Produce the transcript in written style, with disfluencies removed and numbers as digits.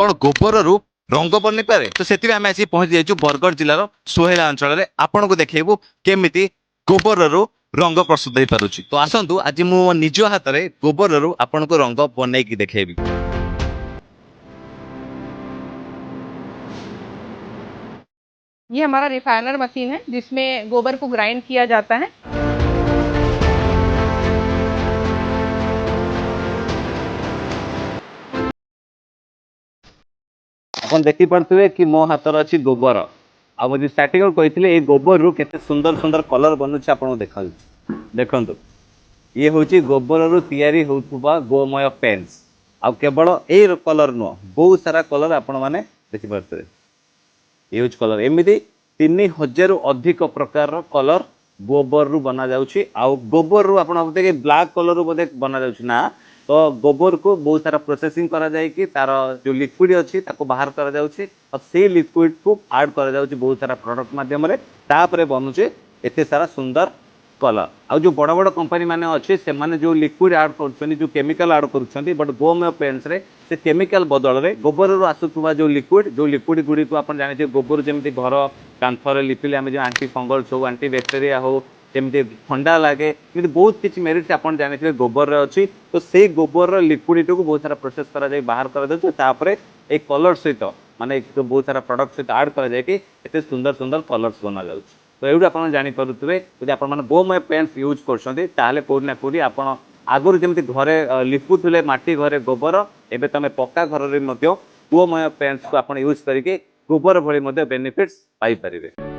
कौन गोबर रु रंग बनी पारे तो से आम आसी पहुंची जाइए बरगढ़ जिलार सोहेला अंचल में आपन को देखेबू केमिति गोबर रु रंग प्रस्तुत हो पारुछि। तो आसतु आज मु निज हाथ में गोबर रु आपन को रंग बनई देखेबी। ये हमारा रिफाइनर मशीन है जिसमें गोबर को ग्राइंड किया जाता है। अपन देखी पारे कि मो हाथ अच्छी गोबर आ मुझे स्टार्टिंग कही ये गोबर रु केते सुंदर सुंदर कलर बनुଛି आपन देखा देखंतु ये हूँ गोबर रु तैयारी होउथुबा गोमय पेन्स आ केवल ए कलर नुह बहुत सारा कलर आपण माने देखि पारे ये हूँ कलर एमती 3000 अधिक प्रकार कलर गोबर रु बना जाउछि। आ गोबर रु आपण बोलते ब्लैक कलर रु बोलते बना जाउछि ना तो गोबर को बहुत सारा प्रोसेसिंग करा जाए कि तार जो लिक्विड अच्छी ताको बाहर करा जाउछि और से लिक्विड को ऐड करा जाउछि बहुत सारा प्रोडक्ट माध्यम रे तापरे बनुचे एते सारा सुंदर कलर। आ जो बड़ बड़ कंपनी माने अच्छे से माने जो लिक्विड ऐड कर जो केमिकल ऐड कर बट गोमय पेंट्स रे से केमिकल बदल रे गोबर रु आसुवा जो लिक्विड गुड़ी को आप जानते गोबर जमी घर कांथर लिपिले आम जो आंटी फंगल हो आंटी बैक्टेरिया हो जमी ठंडा लगे बहुत किसी मेरिट आप जानते गोबर अच्छी। तो से गोबर लिक्विड को बहुत सारा प्रोसेस करा बाहर कर कलर सहित माने बहुत सारा प्रोडक्ट सहित ऐड कर सुंदर सुंदर कलर्स बना जाउछि। तो ये आप जापे यदि आप गोमय पेंट्स यूज कर कौटना कौटी आप आगुरी जमी घरे लिपुले माटी घरे गोबर एवं तुम पक्का घर गोमय पेंट्स को आप यूज करके गोबर भली बेनिफिट्स पाई परिबे।